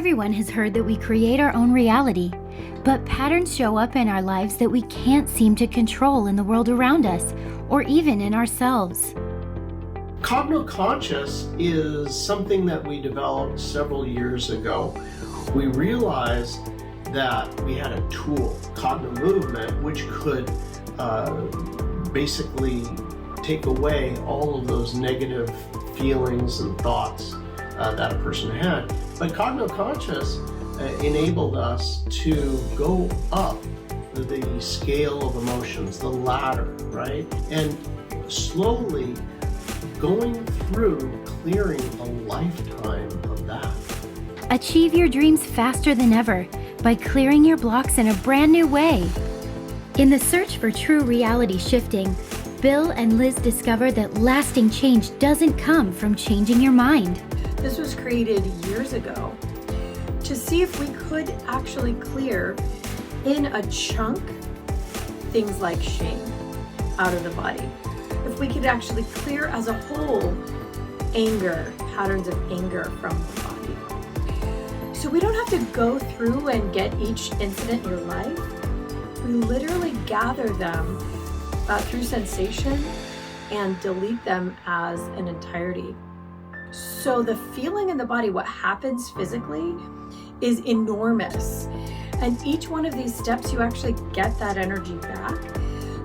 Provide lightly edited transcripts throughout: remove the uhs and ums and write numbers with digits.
Everyone has heard that we create our own reality, but patterns show up in our lives that we can't seem to control in the world around us, or even in ourselves. CognoConscious is something that we developed several years ago. We realized that we had a tool, Cognomovement, which could basically take away all of those negative feelings and thoughts that a person had. But CognoConscious enabled us to go up the scale of emotions, the ladder, right? And slowly going through clearing a lifetime of that. Achieve your dreams faster than ever by clearing your blocks in a brand new way. In the search for true reality shifting, Bill and Liz discovered that lasting change doesn't come from changing your mind. This was created years ago to see if we could actually clear in a chunk things like shame out of the body. If we could actually clear as a whole anger, patterns of anger from the body. So we don't have to go through and get each incident in your life. We literally gather them through sensation and delete them as an entirety. So the feeling in the body, what happens physically, is enormous. And each one of these steps, you actually get that energy back.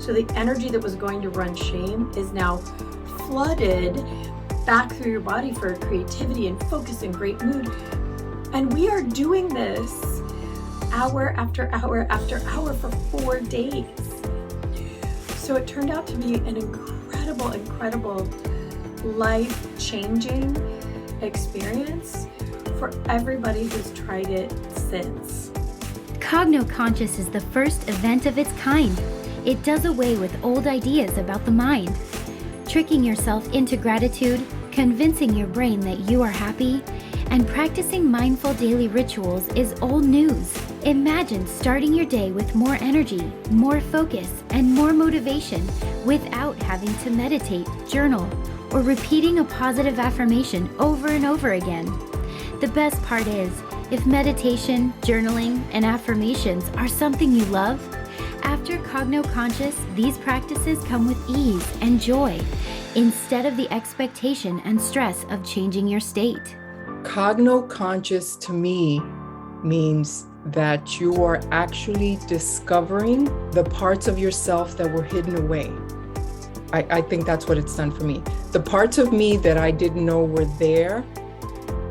So the energy that was going to run shame is now flooded back through your body for creativity and focus and great mood. And we are doing this hour after hour after hour for 4 days. So it turned out to be an incredible life-changing experience for everybody who's tried it since. CognoConscious is the first event of its kind. It does away with old ideas about the mind. Tricking yourself into gratitude, convincing your brain that you are happy, and practicing mindful daily rituals is old news. Imagine starting your day with more energy, more focus, and more motivation without having to meditate, journal, or repeating a positive affirmation over and over again. The best part is, if meditation, journaling, and affirmations are something you love, after CognoConscious, these practices come with ease and joy, instead of the expectation and stress of changing your state. CognoConscious to me means that you are actually discovering the parts of yourself that were hidden away. I think that's what it's done for me. The parts of me that I didn't know were there,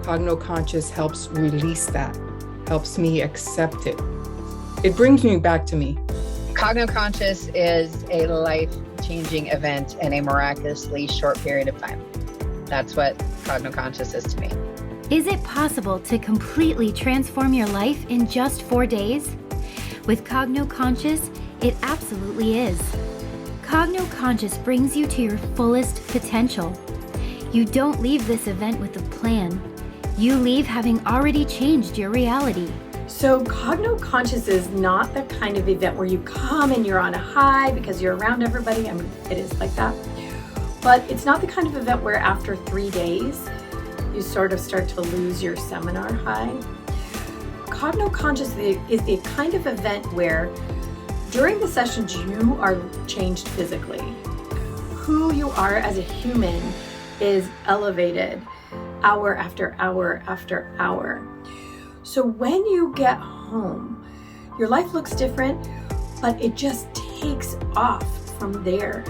CognoConscious helps release that, helps me accept it. It brings me back to me. CognoConscious is a life-changing event in a miraculously short period of time. That's what CognoConscious is to me. Is it possible to completely transform your life in just 4 days? With CognoConscious, it absolutely is. CognoConscious brings you to your fullest potential. You don't leave this event with a plan. You leave having already changed your reality. So CognoConscious is not the kind of event where you come and you're on a high because you're around everybody. I mean, it is like that. But it's not the kind of event where after 3 days, you sort of start to lose your seminar high. CognoConscious is the kind of event where during the sessions you are changed physically. Who you are as a human is elevated hour after hour after hour. So when you get home, your life looks different, but it just takes off from there.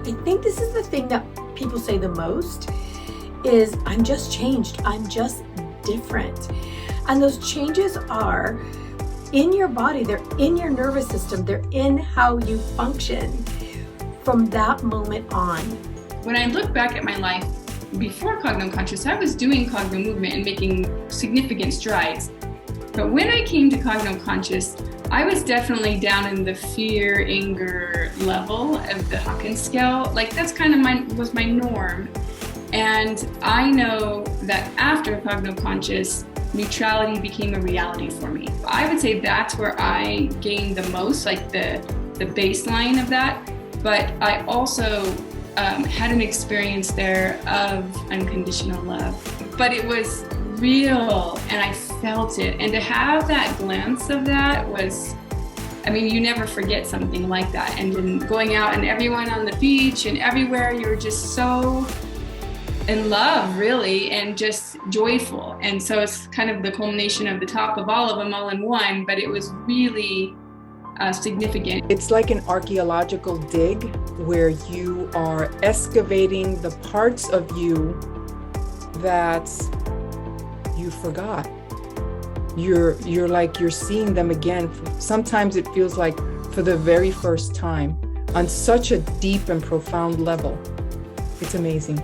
I think this is the thing that people say the most is, I'm just changed, I'm just different. And those changes are in your body, they're in your nervous system, they're in how you function from that moment on. When I look back at my life before CognoConscious, I was doing Cognomovement and making significant strides. But when I came to CognoConscious, I was definitely down in the fear, anger level of the Hawkins scale. Like that's kind of was my norm. And I know that after CognoConscious, neutrality became a reality for me. I would say that's where I gained the most, like the baseline of that. But I also had an experience there of unconditional love. But it was real and I felt it. And to have that glimpse of that was, I mean, you never forget something like that. And then going out and everyone on the beach and everywhere, you're just so in love, really, and just joyful. And so it's kind of the culmination of the top of all of them all in one, but it was really significant. It's like an archaeological dig where you are excavating the parts of you that you forgot. You're seeing them again. Sometimes it feels like for the very first time on such a deep and profound level. It's amazing.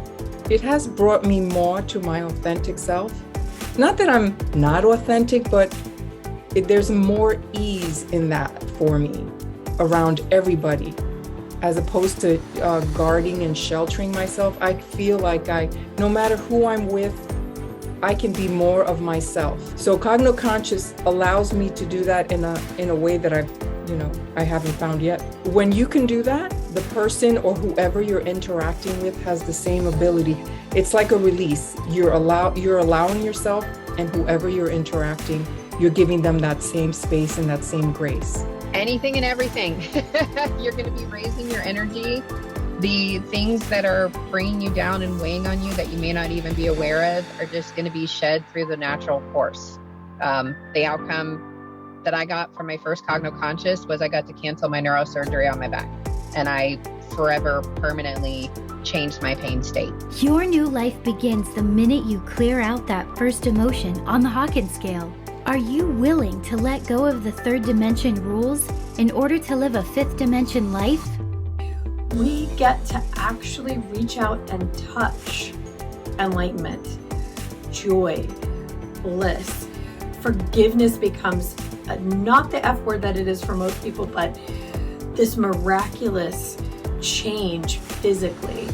It has brought me more to my authentic self. Not that I'm not authentic, but there's more ease in that for me around everybody, as opposed to guarding and sheltering myself. I feel like no matter who I'm with, I can be more of myself. So CognoConscious allows me to do that in a way that I haven't found yet. When you can do that, the person or whoever you're interacting with has the same ability. It's like a release. You're allowing yourself, and whoever you're interacting, you're giving them that same space and that same grace. Anything and everything. You're going to be raising your energy. The things that are bringing you down and weighing on you that you may not even be aware of are just going to be shed through the natural course. The outcome that I got from my first CognoConscious was I got to cancel my neurosurgery on my back, and I forever permanently changed my pain state. Your new life begins the minute you clear out that first emotion on the Hawkins scale. Are you willing to let go of the third dimension rules in order to live a fifth dimension life? We get to actually reach out and touch enlightenment, joy, bliss. Forgiveness becomes not the F word that it is for most people, but this miraculous change physically.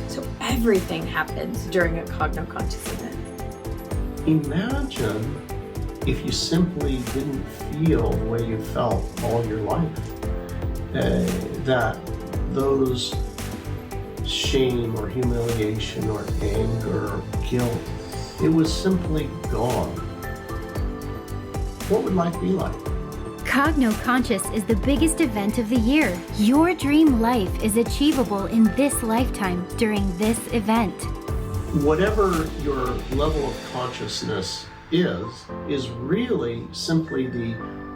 So everything happens during a CognoConscious event. Imagine if you simply didn't feel the way you felt all your life, that those shame or humiliation or anger or guilt, it was simply gone. What would life be like? CognoConscious is the biggest event of the year. Your dream life is achievable in this lifetime during this event. Whatever your level of consciousness is really simply the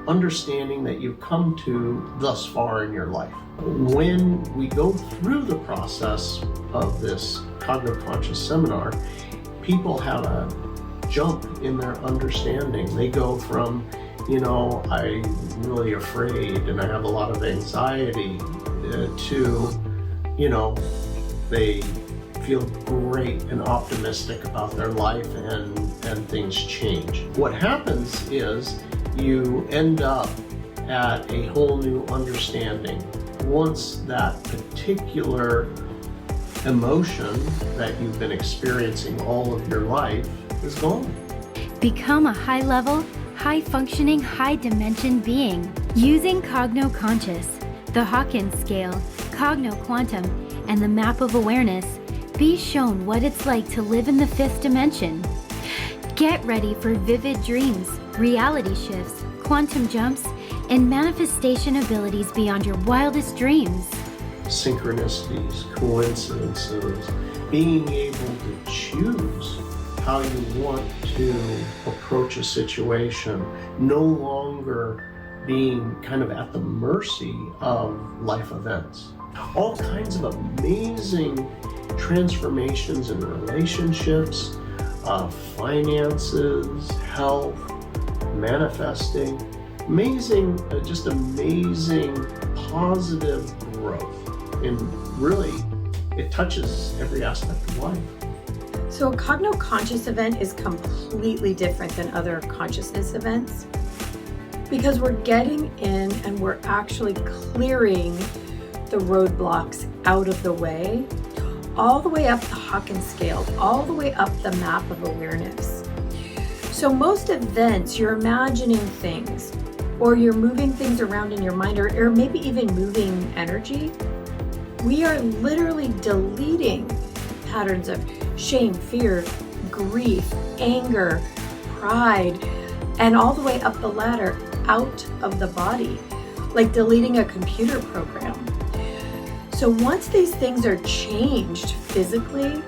understanding that you've come to thus far in your life. When we go through the process of this CognoConscious seminar, people have a jump in their understanding. They go from, I'm really afraid and I have a lot of anxiety to, they feel great and optimistic about their life and things change. What happens is you end up at a whole new understanding once that particular emotion that you've been experiencing all of your life is gone. Become a high-level, high-functioning, high-dimension being. Using CognoConscious, the Hawkins scale, CognoQuantum, and the map of awareness, be shown what it's like to live in the fifth dimension. Get ready for vivid dreams, reality shifts, quantum jumps, and manifestation abilities beyond your wildest dreams. Synchronicities, coincidences, being able to choose how you want to approach a situation, no longer being kind of at the mercy of life events. All kinds of amazing transformations in relationships, finances, health, manifesting, amazing positive growth. And really, it touches every aspect of life. So a CognoConscious event is completely different than other consciousness events because we're getting in and we're actually clearing the roadblocks out of the way, all the way up the Hawkins scale, all the way up the map of awareness. So most events, you're imagining things, or you're moving things around in your mind, or maybe even moving energy. We are literally deleting patterns of shame, fear, grief, anger, pride, and all the way up the ladder out of the body, like deleting a computer program. So once these things are changed physically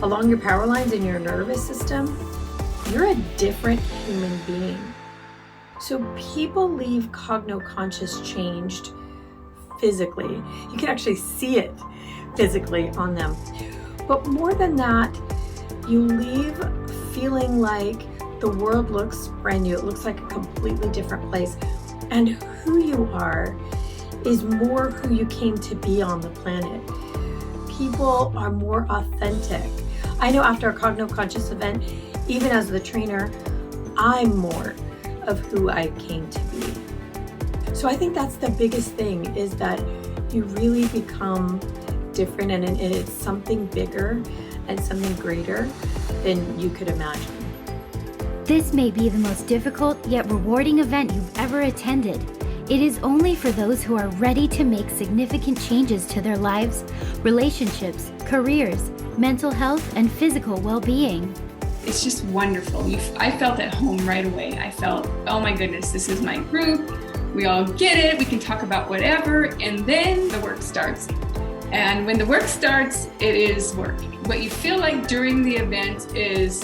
along your power lines in your nervous system, you're a different human being. So people leave CognoConscious changed physically. You can actually see it physically on them. But more than that, you leave feeling like the world looks brand new. It looks like a completely different place. And who you are is more who you came to be on the planet. People are more authentic. I know after a CognoConscious event, even as the trainer, I'm more of who I came to be. So I think that's the biggest thing, is that you really become different, and it's something bigger and something greater than you could imagine. This may be the most difficult yet rewarding event you've ever attended. It is only for those who are ready to make significant changes to their lives, relationships, careers, mental health, and physical well-being. It's just wonderful. I felt at home right away. I felt, oh my goodness, this is my group. We all get it. We can talk about whatever. And then the work starts. And when the work starts, it is work. What you feel like during the event is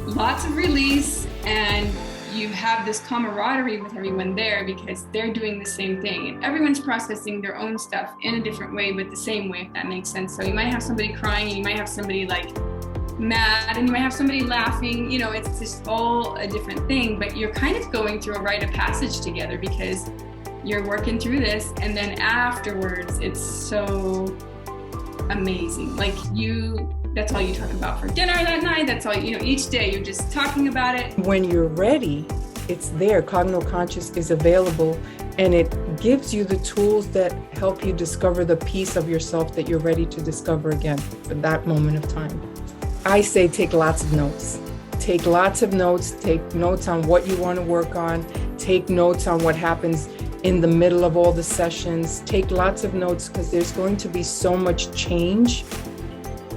lots of release, and you have this camaraderie with everyone there because they're doing the same thing. And everyone's processing their own stuff in a different way, but the same way, if that makes sense. So you might have somebody crying, and you might have somebody like mad, and you might have somebody laughing. You know, it's just all a different thing, but you're kind of going through a rite of passage together because you're working through this, and then afterwards it's so amazing. Like that's all you talk about for dinner that night. That's all, each day you're just talking about it. When you're ready, it's there. CognoConscious is available, and it gives you the tools that help you discover the piece of yourself that you're ready to discover again at that moment of time. I say take lots of notes. Take lots of notes. Take notes on what you want to work on. Take notes on what happens in the middle of all the sessions. Take lots of notes, because there's going to be so much change.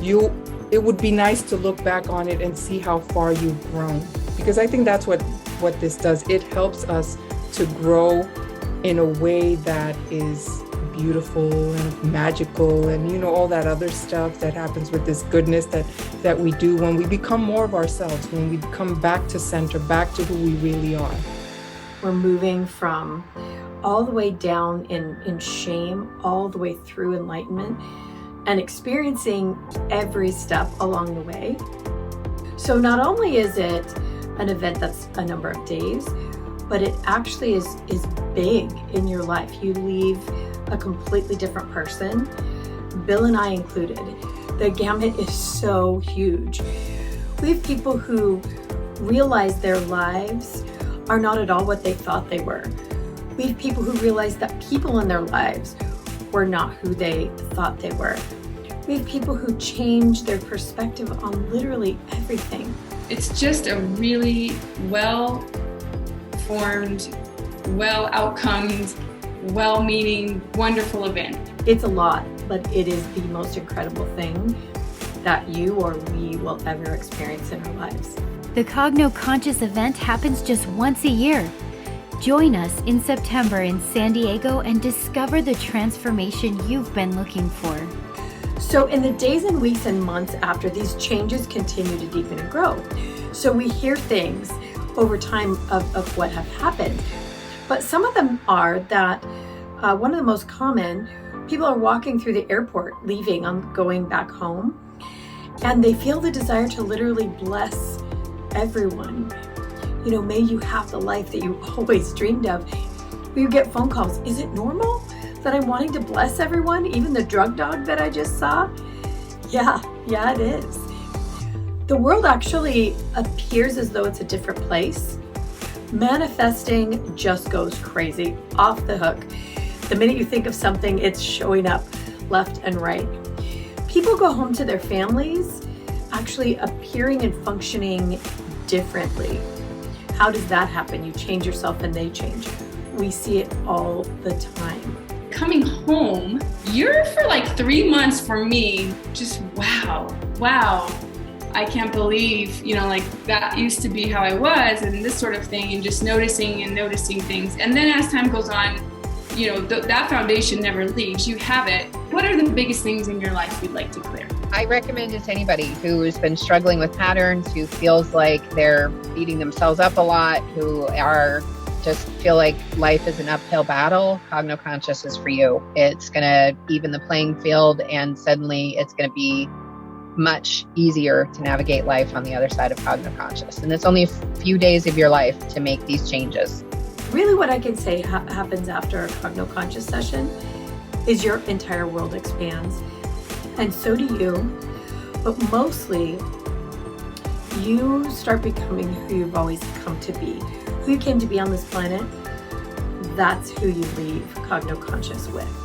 It would be nice to look back on it and see how far you've grown, because I think that's what this does. It helps us to grow in a way that is beautiful and magical, and all that other stuff that happens with this goodness that we do when we become more of ourselves, when we come back to center, back to who we really are. We're moving from all the way down in shame, all the way through enlightenment, and experiencing every step along the way. So not only is it an event that's a number of days, but it actually is big in your life. You leave a completely different person, Bill and I included. The gamut is so huge. We have people who realize their lives are not at all what they thought they were. We have people who realize that people in their lives were not who they thought they were. We have people who change their perspective on literally everything. It's just a really well-formed, well-outcomed, well-meaning, wonderful event. It's a lot, but it is the most incredible thing that you or we will ever experience in our lives. The CognoConscious event happens just once a year. Join us in September in San Diego and discover the transformation you've been looking for. So in the days and weeks and months after, these changes continue to deepen and grow. So we hear things over time of what have happened. But some of them are that one of the most common, people are walking through the airport, leaving, going back home, and they feel the desire to literally bless everyone. May you have the life that you always dreamed of. We get phone calls. Is it normal that I'm wanting to bless everyone, even the drug dog that I just saw? Yeah, it is. The world actually appears as though it's a different place. Manifesting just goes crazy, off the hook. The minute you think of something, it's showing up left and right. People go home to their families, actually appearing and functioning differently. How does that happen? You change yourself and they change. We see it all the time. Coming home, you're for like 3 months for me, just wow. I can't believe, like that used to be how I was, and this sort of thing, and just noticing things. And then as time goes on, that foundation never leaves. You have it. What are the biggest things in your life you'd like to clear? I recommend it to anybody who's been struggling with patterns, who feels like they're beating themselves up a lot, who are just feel like life is an uphill battle. CognoConscious is for you. It's going to even the playing field, and suddenly it's going to be much easier to navigate life on the other side of CognoConscious. And it's only a few days of your life to make these changes. Really, what I can say happens after a CognoConscious session is your entire world expands. And so do you. But mostly, you start becoming who you've always come to be. Who you came to be on this planet, that's who you leave CognoConscious with.